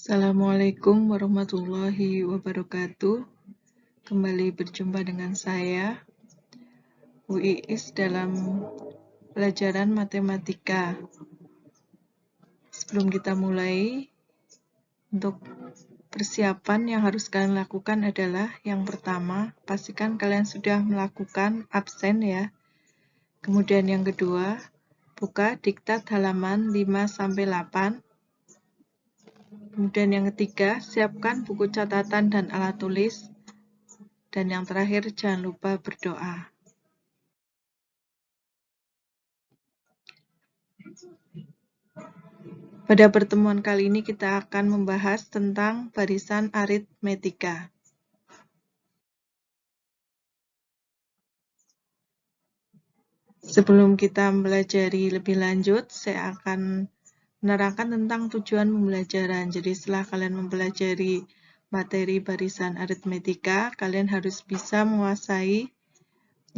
Assalamualaikum warahmatullahi wabarakatuh. Kembali berjumpa dengan saya, Bu Iis, dalam pelajaran matematika. Sebelum kita mulai, untuk persiapan yang harus kalian lakukan adalah yang pertama, pastikan kalian sudah melakukan absen ya. Kemudian yang kedua, buka diktat halaman 5-8. Kemudian yang ketiga, siapkan buku catatan dan alat tulis. Dan yang terakhir, jangan lupa berdoa. Pada pertemuan kali ini kita akan membahas tentang barisan aritmetika. Sebelum kita mempelajari lebih lanjut, saya akan menerangkan tentang tujuan pembelajaran. Jadi setelah kalian mempelajari materi barisan aritmetika, kalian harus bisa menguasai.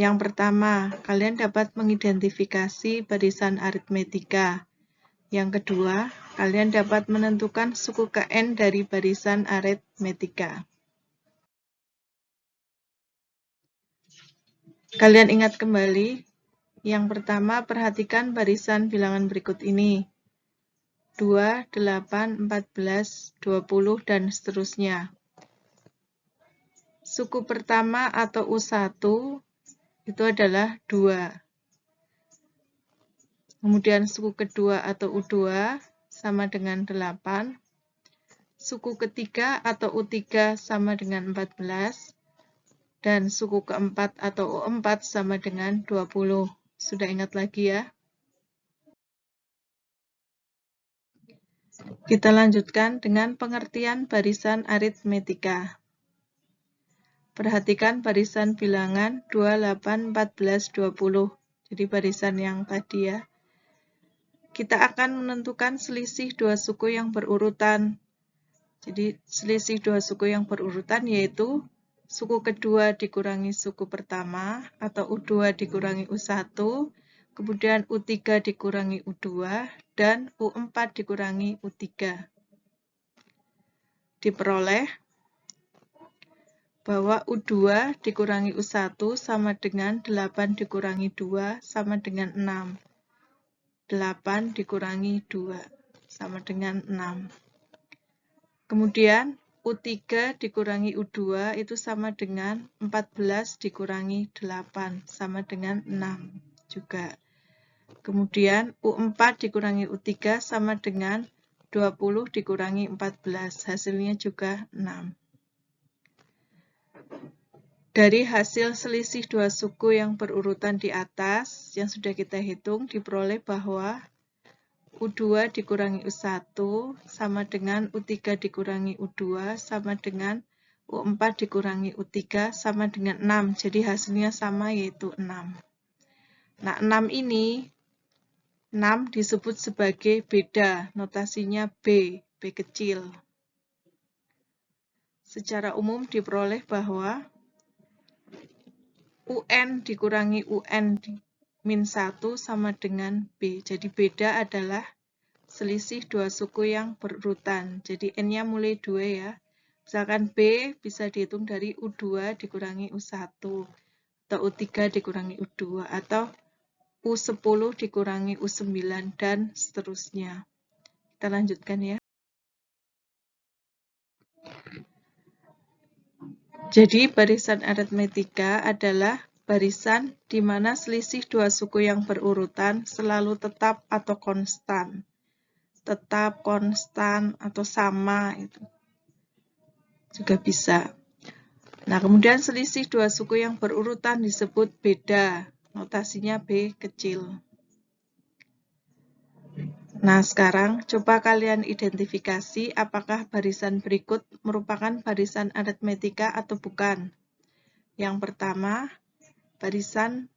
Yang pertama, kalian dapat mengidentifikasi barisan aritmetika. Yang kedua, kalian dapat menentukan suku Kn dari barisan aritmetika. Kalian ingat kembali, yang pertama perhatikan barisan bilangan berikut ini. 2, 8, 14, 20, dan seterusnya. Suku pertama atau U1 itu adalah 2. Kemudian suku kedua atau U2 sama dengan 8. Suku ketiga atau U3 sama dengan 14. Dan suku keempat atau U4 sama dengan 20. Sudah ingat lagi ya? Kita lanjutkan dengan pengertian barisan aritmetika. Perhatikan barisan bilangan 2, 8, 14, 20. Jadi barisan yang tadi ya. Kita akan menentukan selisih dua suku yang berurutan. Jadi selisih dua suku yang berurutan yaitu suku kedua dikurangi suku pertama atau U2 dikurangi U1, kemudian U3 dikurangi U2, dan U4 dikurangi U3. Diperoleh bahwa U2 dikurangi U1 sama dengan 8 dikurangi 2 sama dengan 6. 8 dikurangi 2 sama dengan 6. Kemudian U3 dikurangi U2 itu sama dengan 14 dikurangi 8 sama dengan 6 juga. Kemudian U4 dikurangi U3 sama dengan 20 dikurangi 14, hasilnya juga 6. Dari hasil selisih dua suku yang berurutan di atas, yang sudah kita hitung, diperoleh bahwa U2 dikurangi U1 sama dengan U3 dikurangi U2 sama dengan U4 dikurangi U3 sama dengan 6. Jadi hasilnya sama yaitu 6. Nah 6 ini, 6 disebut sebagai beda, notasinya B, B kecil. Secara umum diperoleh bahwa UN dikurangi UN min 1 sama dengan B. Jadi beda adalah selisih dua suku yang berurutan. Jadi N-nya mulai 2 ya. Misalkan B bisa dihitung dari U2 dikurangi U1, atau U3 dikurangi U2, atau U10 dikurangi U9, dan seterusnya. Kita lanjutkan ya. Jadi barisan aritmetika adalah barisan di mana selisih dua suku yang berurutan selalu tetap atau konstan. Tetap, konstan, atau sama itu juga bisa. Nah, kemudian selisih dua suku yang berurutan disebut beda, notasinya B kecil. Nah, sekarang coba kalian identifikasi apakah barisan berikut merupakan barisan aritmetika atau bukan. Yang pertama, barisan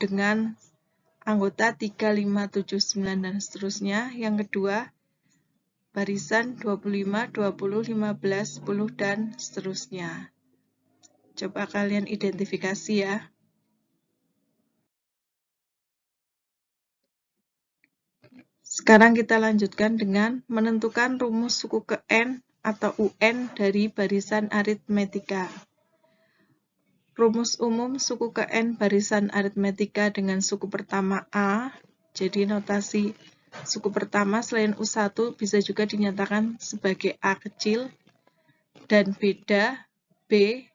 dengan anggota 3, 5, 7, 9, dan seterusnya. Yang kedua, barisan 25, 20, 15, 10, dan seterusnya. Coba kalian identifikasi ya. Sekarang kita lanjutkan dengan menentukan rumus suku ke N atau UN dari barisan aritmetika. Rumus umum suku ke N barisan aritmetika dengan suku pertama A, jadi notasi suku pertama selain U1 bisa juga dinyatakan sebagai A kecil, dan beda B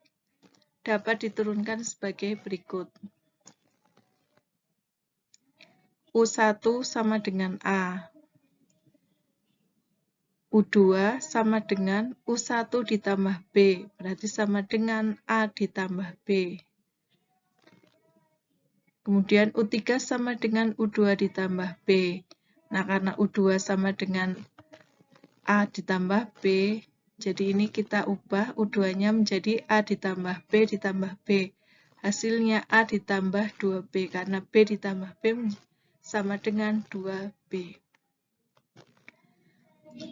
dapat diturunkan sebagai berikut. U1 sama dengan A. U2 sama dengan U1 ditambah B, berarti sama dengan A ditambah B. Kemudian U3 sama dengan U2 ditambah B. Nah, karena U2 sama dengan A ditambah B, jadi ini kita ubah U2-nya menjadi A ditambah B ditambah B. Hasilnya A ditambah 2B, karena B ditambah B sama dengan 2B.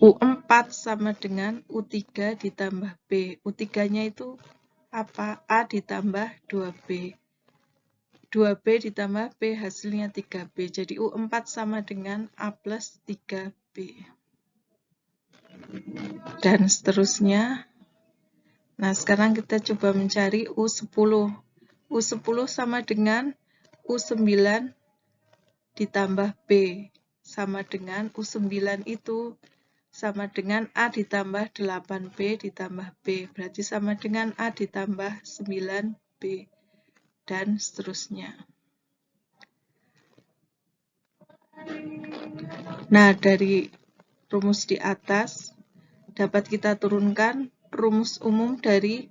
U4 sama dengan U3 ditambah B. U3-nya itu apa? A ditambah 2B. 2B ditambah B hasilnya 3B. Jadi U4 sama dengan A plus 3B. Dan seterusnya. Nah, sekarang kita coba mencari U10. U10 sama dengan U9 ditambah B. Sama dengan U9 itu sama dengan A ditambah 8B ditambah B. Berarti sama dengan A ditambah 9B. Dan seterusnya. Nah, dari rumus di atas dapat kita turunkan rumus umum dari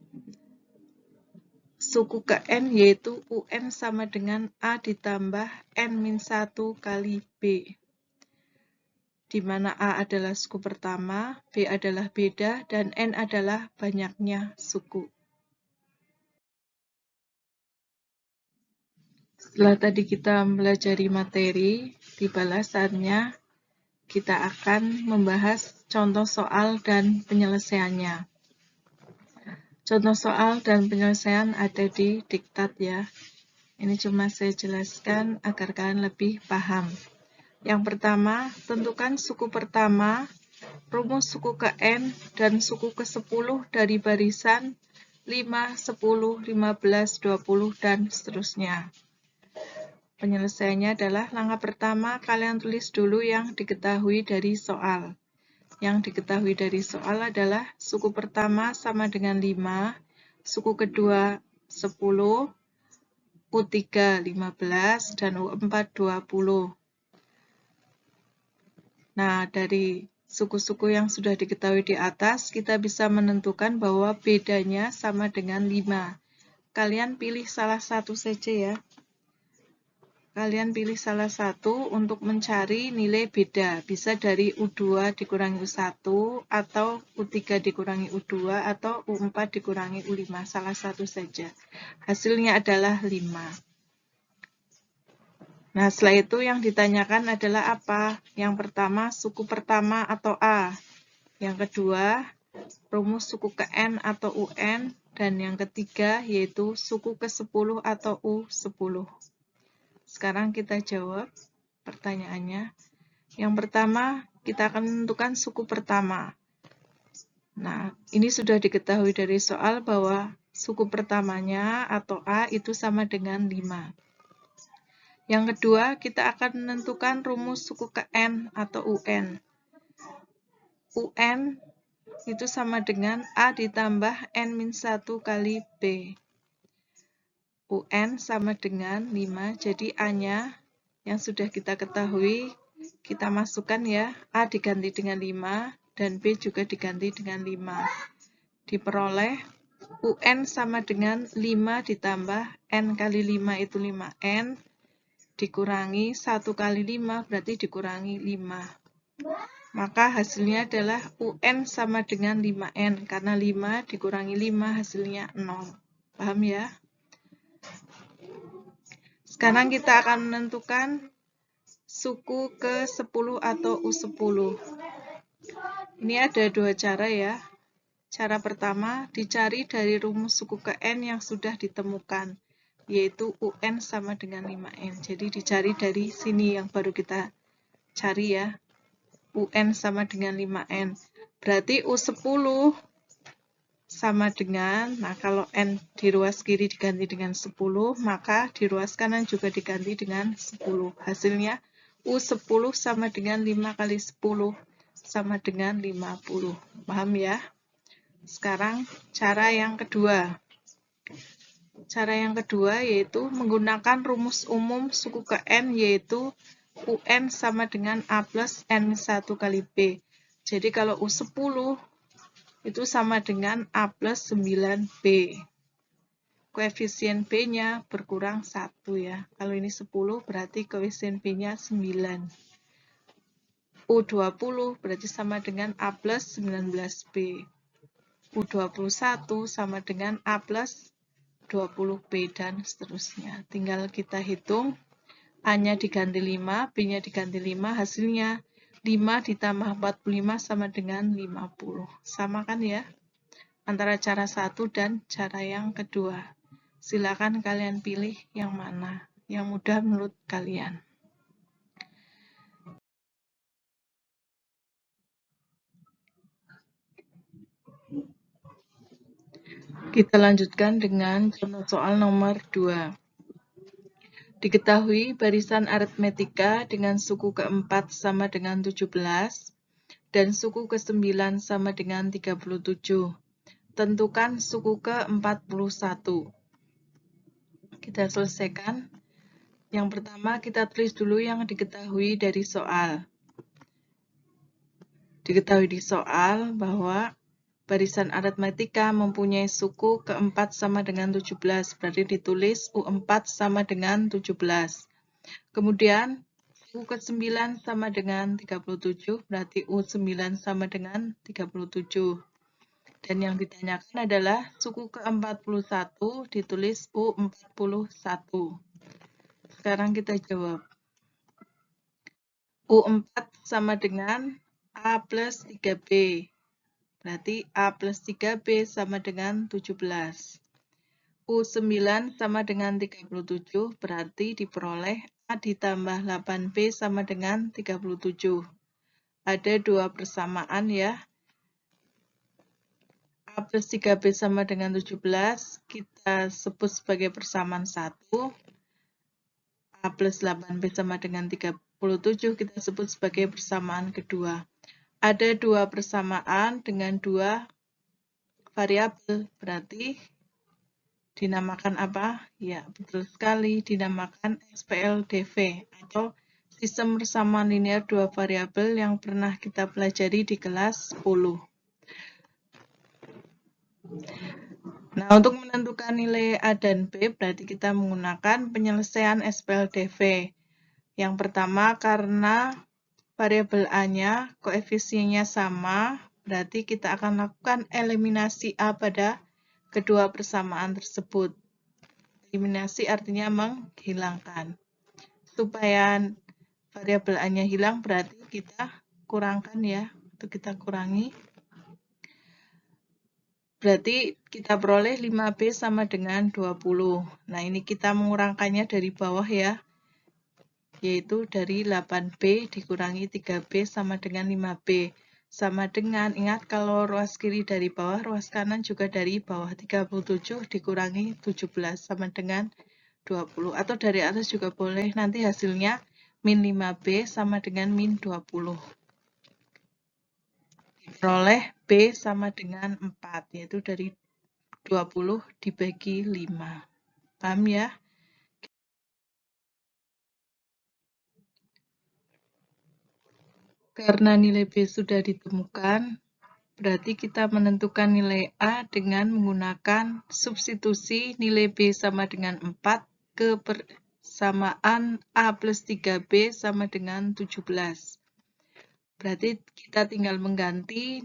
suku ke N, yaitu UN sama dengan A ditambah N-1 kali B. Di mana A adalah suku pertama, B adalah beda, dan N adalah banyaknya suku. Setelah tadi kita mempelajari materi, di balasannya kita akan membahas contoh soal dan penyelesaiannya. Contoh soal dan penyelesaian ada di diktat ya. Ini cuma saya jelaskan agar kalian lebih paham. Yang pertama, tentukan suku pertama, rumus suku ke N, dan suku ke-10 dari barisan 5, 10, 15, 20, dan seterusnya. Penyelesaiannya adalah langkah pertama, kalian tulis dulu yang diketahui dari soal. Yang diketahui dari soal adalah suku pertama sama dengan 5, suku kedua 10, U3 15, dan U4 20. Nah, dari suku-suku yang sudah diketahui di atas, kita bisa menentukan bahwa bedanya sama dengan 5. Kalian pilih salah satu saja ya. Kalian pilih salah satu untuk mencari nilai beda. Bisa dari U2 dikurangi U1, atau U3 dikurangi U2, atau U4 dikurangi U5. Salah satu saja. Hasilnya adalah 5. Nah, setelah itu yang ditanyakan adalah apa? Yang pertama, suku pertama atau A. Yang kedua, rumus suku ke N atau UN. Dan yang ketiga, yaitu suku ke-10 atau U10. Sekarang kita jawab pertanyaannya. Yang pertama, kita akan menentukan suku pertama. Nah, ini sudah diketahui dari soal bahwa suku pertamanya atau A itu sama dengan 5. Yang kedua, kita akan menentukan rumus suku ke N atau UN. UN itu sama dengan A ditambah N-1 kali B. UN sama dengan 5, jadi A-nya yang sudah kita ketahui, kita masukkan ya, A diganti dengan 5, dan B juga diganti dengan 5. Diperoleh UN sama dengan 5 ditambah N kali 5 itu 5N, dikurangi 1 kali 5 berarti dikurangi 5. Maka hasilnya adalah UN sama dengan 5N, karena 5 dikurangi 5 hasilnya 0. Paham ya? Sekarang kita akan menentukan suku ke-10 atau U10. Ini ada dua cara ya. Cara pertama, dicari dari rumus suku ke N yang sudah ditemukan, yaitu UN sama dengan 5N. Jadi dicari dari sini yang baru kita cari ya. UN sama dengan 5N. Berarti U10 sama dengan, nah kalau N di ruas kiri diganti dengan 10, maka di ruas kanan juga diganti dengan 10. Hasilnya U10 sama dengan 5 kali 10 sama dengan 50. Paham ya? Sekarang cara yang kedua. Cara yang kedua yaitu menggunakan rumus umum suku ke N, yaitu UN sama dengan A plus N1 kali B. Jadi kalau U10 itu sama dengan A plus 9B. Koefisien B-nya berkurang 1 ya. Kalau ini 10 berarti koefisien B-nya 9. U20 berarti sama dengan A plus 19B. U21 sama dengan A plus 20B dan seterusnya. Tinggal kita hitung. A-nya diganti 5, B-nya diganti 5, hasilnya 5 ditambah 45 sama dengan 50. Sama kan ya? Antara cara satu dan cara yang kedua. Silakan kalian pilih yang mana yang mudah menurut kalian. Kita lanjutkan dengan contoh soal nomor 2. Diketahui barisan aritmetika dengan suku keempat sama dengan 17 dan suku ke-9 sama dengan 37. Tentukan suku ke-41. Kita selesaikan. Yang pertama kita tulis dulu yang diketahui dari soal. Diketahui di soal bahwa barisan aritmetika mempunyai suku keempat sama dengan 17, berarti ditulis U4 sama dengan 17. Kemudian suku ke-9 sama dengan 37, berarti U9 sama dengan 37. Dan yang ditanyakan adalah suku ke-41 ditulis U41. Sekarang kita jawab. U4 sama dengan A plus 3B. Berarti A plus 3B sama dengan 17. U9 sama dengan 37, berarti diperoleh A ditambah 8B sama dengan 37. Ada dua persamaan ya. A plus 3B sama dengan 17, kita sebut sebagai persamaan 1. A plus 8B sama dengan 37, kita sebut sebagai persamaan kedua. Ada dua persamaan dengan dua variabel, berarti dinamakan apa? Ya, betul sekali, dinamakan SPLDV atau sistem persamaan linear dua variabel yang pernah kita pelajari di kelas 10. Nah, untuk menentukan nilai A dan B, berarti kita menggunakan penyelesaian SPLDV. Yang pertama, karena variabel A-nya koefisiennya sama, berarti kita akan lakukan eliminasi A pada kedua persamaan tersebut. Eliminasi artinya menghilangkan. Supaya variabel A-nya hilang, berarti kita kurangkan ya, atau kita kurangi. Berarti kita peroleh 5B sama dengan 20. Nah, ini kita mengurangkannya dari bawah ya, yaitu dari 8B dikurangi 3B sama dengan 5B. Sama dengan, ingat kalau ruas kiri dari bawah, ruas kanan juga dari bawah. 37 dikurangi 17 sama dengan 20. Atau dari atas juga boleh, nanti hasilnya min 5B sama dengan min 20. Peroleh B sama dengan 4, yaitu dari 20 dibagi 5. Paham ya? Karena nilai B sudah ditemukan, berarti kita menentukan nilai A dengan menggunakan substitusi nilai B sama dengan 4 ke persamaan A plus 3B sama dengan 17. Berarti kita tinggal mengganti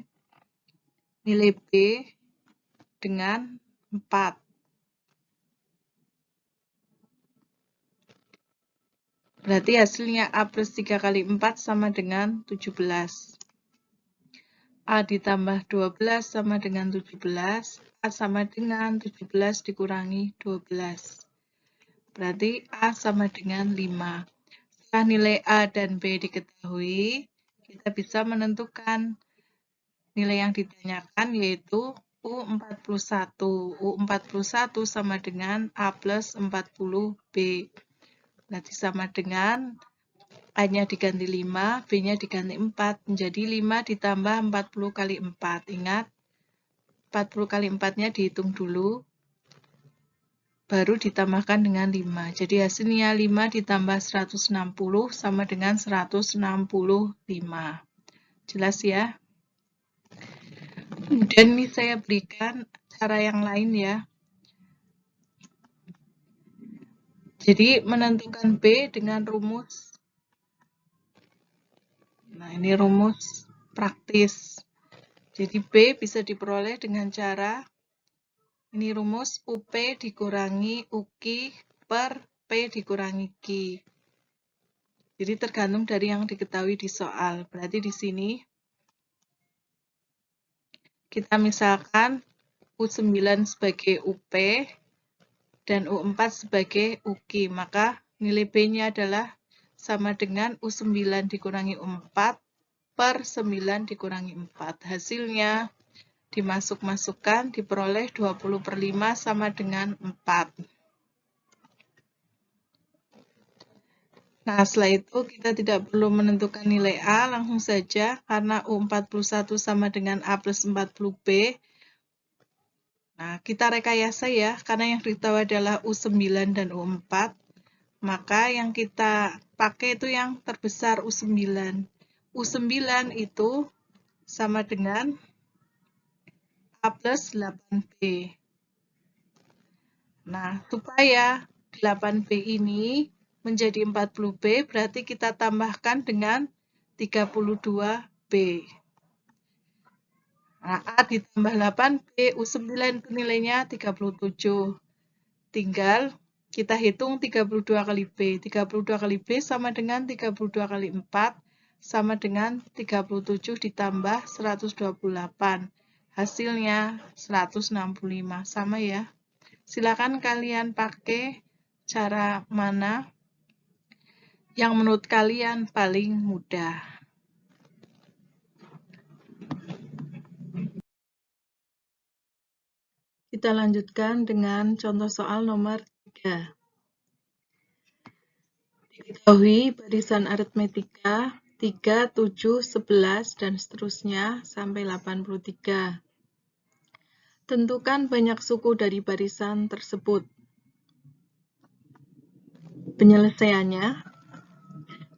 nilai B dengan 4. Berarti hasilnya A plus 3 kali 4 sama dengan 17. A ditambah 12 sama dengan 17. A sama dengan 17 dikurangi 12. Berarti A sama dengan 5. Setelah nilai A dan B diketahui, kita bisa menentukan nilai yang ditanyakan, yaitu U41. U41 sama dengan A plus 40B. Berarti sama dengan A-nya diganti 5, B-nya diganti 4. Menjadi 5 ditambah 40 kali 4. Ingat, 40 kali 4-nya dihitung dulu, baru ditambahkan dengan 5. Jadi hasilnya 5 ditambah 160 sama dengan 165. Jelas ya? Kemudian ini saya berikan cara yang lain ya. Jadi menentukan B dengan rumus. Nah, ini rumus praktis. Jadi B bisa diperoleh dengan cara ini rumus UP dikurangi UK per P dikurangi Q. Jadi tergantung dari yang diketahui di soal. Berarti di sini kita misalkan U9 sebagai UP dan U4 sebagai UK. Maka nilai B-nya adalah sama dengan U9 dikurangi U4 per 9 dikurangi 4. Hasilnya dimasuk-masukkan, diperoleh 20/5 sama dengan 4. Nah, setelah itu kita tidak perlu menentukan nilai A, langsung saja karena U41 sama dengan A plus 40B. Nah, kita rekayasa ya, karena yang diketahui adalah U9 dan U4. Maka yang kita pakai itu yang terbesar U9. U9 itu sama dengan A plus 8B. Nah, supaya 8B ini menjadi 40B, berarti kita tambahkan dengan 32B. Nah, A ditambah 8B, U9 itu nilainya 37. Tinggal kita hitung 32 kali B. 32 kali B sama dengan 32 kali 4, sama dengan 37 ditambah 128. Hasilnya 165, sama ya. Silakan kalian pakai cara mana yang menurut kalian paling mudah. Kita lanjutkan dengan contoh soal nomor 3. Diketahui barisan aritmetika 3, 7, 11, dan seterusnya sampai 83. Tentukan banyak suku dari barisan tersebut. Penyelesaiannya,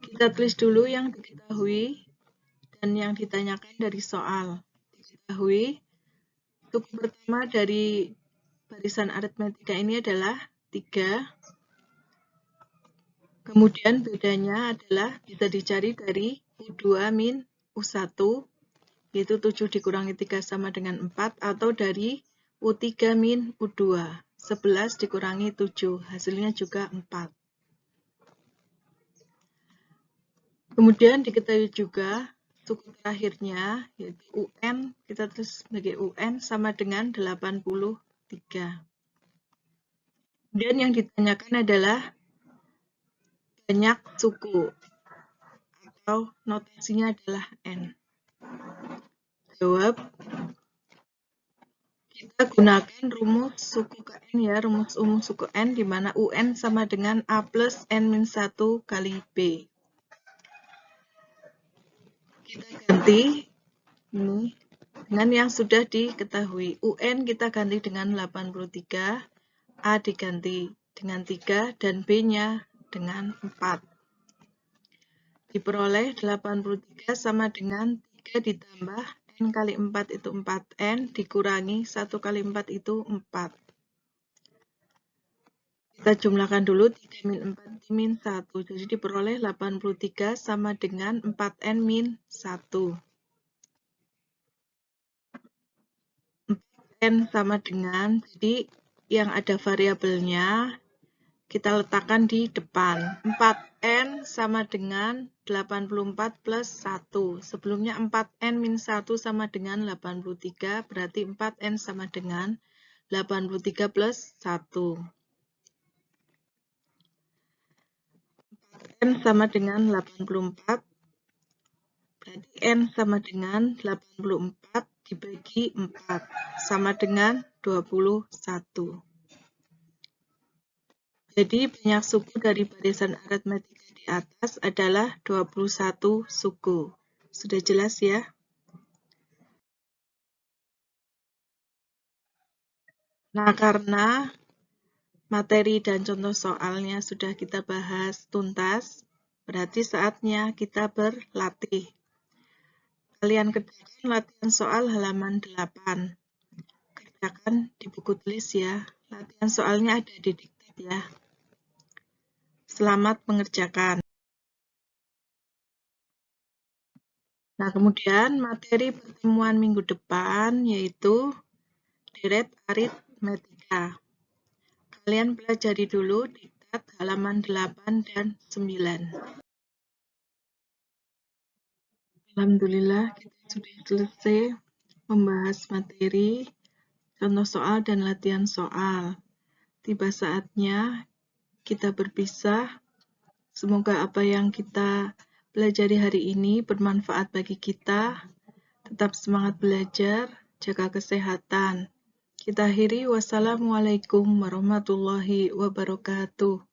kita tulis dulu yang diketahui dan yang ditanyakan dari soal. Diketahui, suku pertama dari barisan aritmetika ini adalah 3. Kemudian bedanya adalah bisa dicari dari U2 min U1, yaitu 7 dikurangi 3 sama dengan 4, atau dari U3 min U2, 11 dikurangi 7, hasilnya juga 4. Kemudian diketahui juga suku terakhirnya, yaitu UN, kita tulis sebagai UN sama dengan 83. Kemudian yang ditanyakan adalah banyak suku, atau notasinya adalah N. Jawab, kita gunakan rumus suku ke N ya, rumus umum suku N, di mana UN sama dengan A plus N-1 kali B. Kita ganti ini dengan yang sudah diketahui. UN kita ganti dengan 83, A diganti dengan 3, dan B-nya dengan 4. Diperoleh 83 sama dengan 3 ditambah N kali 4 itu 4N, dikurangi 1 kali 4 itu 4. Kita jumlahkan dulu 3 min 4 min 1, jadi diperoleh 83 sama dengan 4N min 1. 4N sama dengan, jadi yang ada variabelnya, kita letakkan di depan. 4N sama dengan 84 plus 1. Sebelumnya 4N min 1 sama dengan 83, berarti 4N sama dengan 83 plus 1. 4N sama dengan 84. Berarti N sama dengan 84 dibagi 4, sama dengan 21. Jadi banyak suku dari barisan aritmatika di atas adalah 21 suku. Sudah jelas ya? Nah, karena materi dan contoh soalnya sudah kita bahas tuntas, berarti saatnya kita berlatih. Kalian kerjakan latihan soal halaman 8. Kerjakan di buku tulis ya. Latihan soalnya ada di diktat ya. Selamat mengerjakan. Nah, kemudian materi pertemuan minggu depan yaitu deret aritmetika. Kalian pelajari dulu diktat halaman 8 dan 9. Alhamdulillah kita sudah selesai membahas materi, contoh soal dan latihan soal. Tiba saatnya kita berpisah. Semoga apa yang kita pelajari hari ini bermanfaat bagi kita. Tetap semangat belajar, jaga kesehatan. Kita akhiri, wassalamualaikum warahmatullahi wabarakatuh.